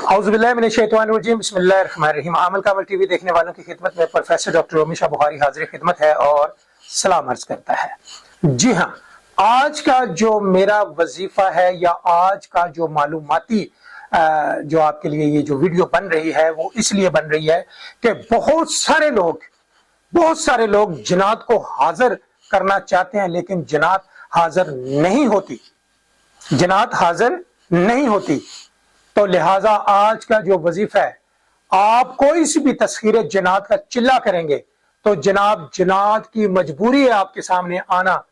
औज़ुबिल्लाहिमिनश्शैतानिर्रजीम बिस्मिल्लाहिर्रहमानिर्रहीम। आमल कामल टीवी देखने वालों की खिदमत में प्रोफेसर डॉक्टर रोमिशा बुखारी हाजिर खिदमत है और सलाम अर्ज करता है। जी हाँ, आज का जो मेरा वजीफा है या आज का जो मालूमाती जो आपके लिए ये जो वीडियो बन रही है वो इसलिए बन रही है कि बहुत सारे लोग जनात को हाजिर करना चाहते हैं, लेकिन जनात हाजिर नहीं होती। तो लिहाजा आज का जो वजीफा है, आप कोई सी भी तस्खीर जनात का चिल्ला करेंगे तो जनात की मजबूरी है आपके सामने आना।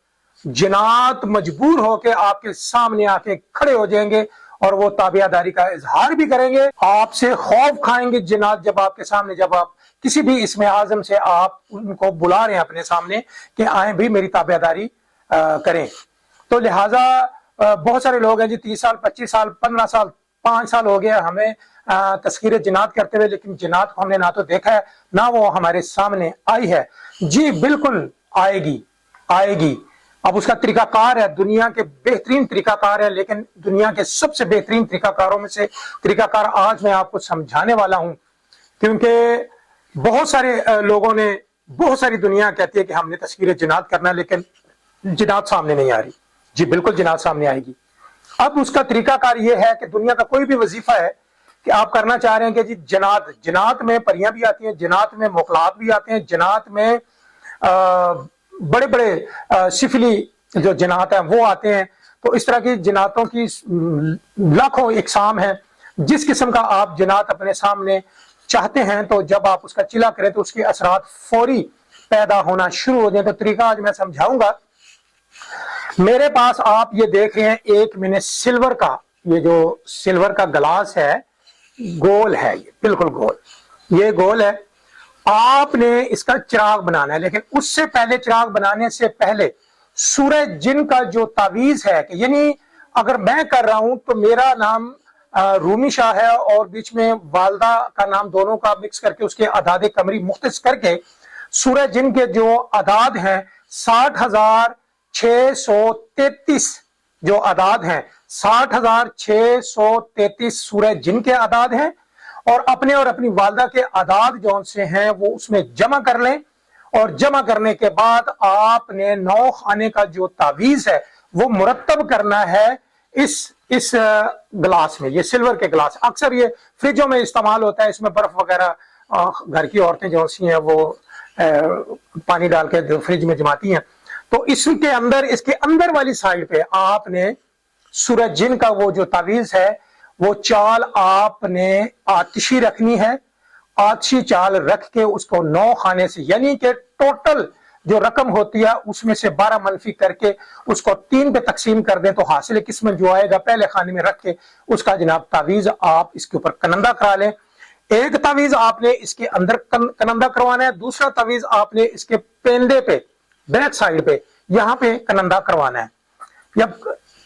जनात मजबूर होकर आपके सामने आके खड़े हो जाएंगे और वो ताबियादारी का इजहार भी करेंगे, आपसे खौफ खाएंगे जनात जब आपके सामने, जब आप किसी भी इसमें आजम से आप उनको बुला रहे हैं अपने सामने कि आए भी मेरी ताबियादारी करें। तो लिहाजा बहुत सारे लोग हैं जी 30 साल 25 साल 15 साल 5 साल हो गया हमें तस्खीर जनात करते हुए, लेकिन जनात को हमने ना तो देखा है ना वो हमारे सामने आई है। जी बिल्कुल आएगी। अब उसका तरीकाकार है, दुनिया के बेहतरीन तरीकाकार है, लेकिन दुनिया के सबसे बेहतरीन तरीकाकारों में से तरीकाकार आज मैं आपको समझाने वाला हूं, क्योंकि बहुत सारे लोगों ने, बहुत सारी दुनिया कहती है कि हमने तस्खीर जनात करना, लेकिन जनात सामने नहीं आ रही। जी बिल्कुल जनात सामने आएगी। अब उसका तरीकाकार ये है कि दुनिया का कोई भी वजीफा है कि आप करना चाह रहे हैं कि जी जनात में परियां भी आती हैं, जनात में मोखलात भी आते हैं, जनात में बड़े बड़े सिफली जो जनात हैं वो आते हैं। तो इस तरह की जनातों की लाखों इकसाम है। जिस किस्म का आप जनात अपने सामने चाहते हैं, तो जब आप उसका चिल्ला करें तो उसके असरात फौरी पैदा होना शुरू हो जाए। तो तरीका आज मैं समझाऊंगा। मेरे पास आप ये देख रहे हैं एक मैंने सिल्वर का, ये जो सिल्वर का गिलास है, गोल है, ये बिल्कुल गोल, ये गोल है। आपने इसका चिराग बनाना है, लेकिन उससे पहले, चिराग बनाने से पहले सूरज जिन का जो तावीज है, कि यानी अगर मैं कर रहा हूं तो मेरा नाम रूमी शाह है और बीच में वालदा का नाम, दोनों का मिक्स करके उसके अदाद कमरी मुख्तस करके सूरज जिन के जो अदाद हैं 60,633 जो अदाद हैं, 60,633 सूरज जिन के अदाद हैं, और अपनी वालदा के आदाद जो से हैं वो उसमें जमा कर लें। और जमा करने के बाद आपने 9 खाने का जो तावीज है वो मुरत्तब करना है इस गिलास में। ये सिल्वर के गिलास अक्सर ये फ्रिजों में इस्तेमाल होता है, इसमें बर्फ वगैरह घर की औरतें जो सी हैं वो पानी डाल के फ्रिज में जमाती हैं। तो इसके अंदर, इसके अंदर वाली साइड पे आपने सूरज जिन का वो जो तावीज है वो चाल आपने आतिशी रखनी है। आतिशी चाल रख के उसको 9 खाने से, यानी कि टोटल जो रकम होती है उसमें से 12 मनफी करके उसको 3 पे तकसीम कर दें, तो हासिल किस्मत जो आएगा पहले खाने में रख के उसका जनाब तावीज आप इसके ऊपर कनंदा करा लें। एक तावीज आपने इसके अंदर कनंदा करवाना है, दूसरा तावीज आपने इसके पेंदे पे, बैक साइड पे, यहाँ पे कनंदा करवाना है। जब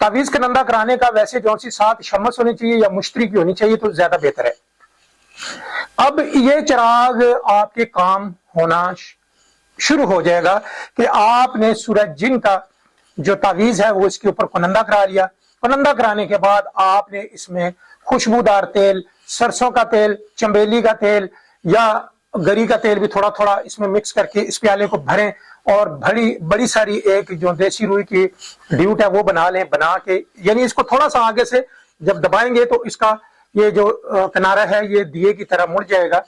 तावीज कनंदा कराने का वैसे जो सी साथ शमस होनी चाहिए या मुश्तरी की होनी चाहिए तो ज्यादा बेहतर है। अब ये चिराग आपके काम होना शुरू हो जाएगा कि आपने सूरज जिन का जो तावीज है वो इसके ऊपर कनंदा करा लिया। कनंदा कराने के बाद आपने इसमें खुशबूदार तेल, सरसों का तेल, चंबेली का तेल या गरी का तेल भी थोड़ा थोड़ा इसमें मिक्स करके इस प्याले को भरें और बड़ी सारी एक जो देसी रुई की ड्यूट है वो बना लें। बना के यानी इसको थोड़ा सा आगे से जब दबाएंगे तो इसका ये जो किनारा है ये दिए की तरह मुड़ जाएगा।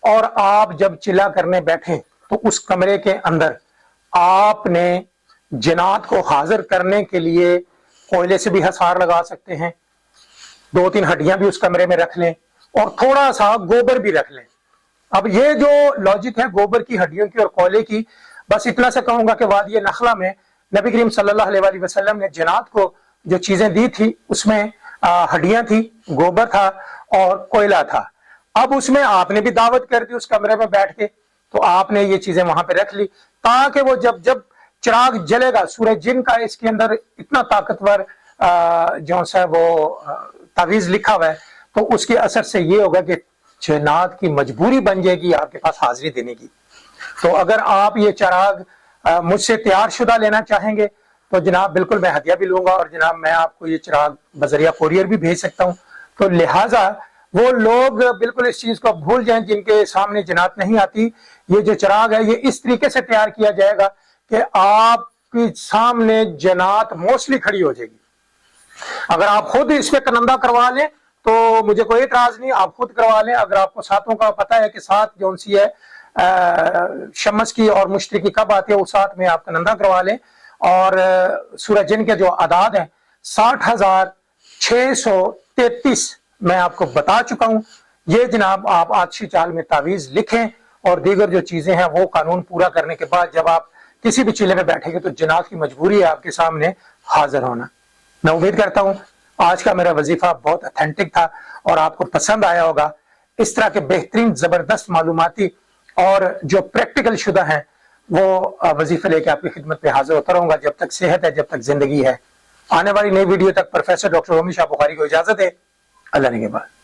और आप जब चिल्ला करने बैठे तो उस कमरे के अंदर आपने जनात को हाजिर करने के लिए कोयले से भी हसार लगा सकते हैं, 2-3 हड्डियां भी उस कमरे में रख लें और थोड़ा सा गोबर भी रख लें। अब ये जो लॉजिक है गोबर की, हड्डियों की और कोयले की, बस इतना से कहूंगा कि वादी नखला में नबी करीम सल्लल्लाहु अलैहि वसल्लम ने जनात को जो चीजें दी थी उसमें हड्डियां थी, गोबर था और कोयला था। अब उसमें आपने भी दावत कर दी उस कमरे में बैठ के, तो आपने ये चीजें वहां पे रख ली ताकि वो जब चिराग जलेगा, सूरज जिन का इसके अंदर इतना ताकतवर जो सा वो तावीज लिखा हुआ है, तो उसके असर से ये होगा कि जनात की मजबूरी बन जाएगी आपके पास हाजिरी देने की। तो अगर आप ये चिराग मुझसे तैयार शुदा लेना चाहेंगे तो जनाब बिल्कुल मैं हदिया भी लूंगा और जनाब मैं आपको ये चिराग बजरिया कोरियर भी भेज सकता हूँ। तो लिहाजा وہ لوگ بالکل اس چیز کو بھول جائیں جن کے سامنے جنات نہیں آتی. یہ جو چراغ ہے یہ اس طریقے سے تیار کیا جائے گا کہ آپ کے سامنے جنات موسٹلی کھڑی ہو جائے گی. اگر آپ خود اس پہ کنندہ کروا لیں تو مجھے کوئی اعتراض نہیں, آپ خود کروا لیں. اگر آپ کو ساتوں کا پتہ ہے کہ سات جون سی ہے شمس کی اور مشتری کی کب آتی ہے, اس ساتھ میں آپ کنندہ کروا لیں. اور سورہ جن کے جو اعداد ہیں 60,633 میں آپ کو بتا چکا ہوں. یہ جناب آپ آتشی چال میں تعویذ لکھیں, اور دیگر جو چیزیں ہیں وہ قانون پورا کرنے کے بعد جب آپ کسی بھی چیلے میں بیٹھیں گے تو جنات کی مجبوری ہے آپ کے سامنے حاضر ہونا. میں امید کرتا ہوں آج کا میرا وظیفہ بہت اتھینٹک تھا اور آپ کو پسند آیا ہوگا. اس طرح کے بہترین زبردست معلوماتی اور جو پریکٹیکل شدہ ہیں وہ وظیفے لے کے آپ کی خدمت پہ حاضر ہوتا رہوں گا جب تک صحت ہے, جب تک زندگی ہے. آنے والی نئی ویڈیو تک پروفیسر ڈاکٹر رومی شاہ بخاری کو اجازت ہے. اللہ نگہبان.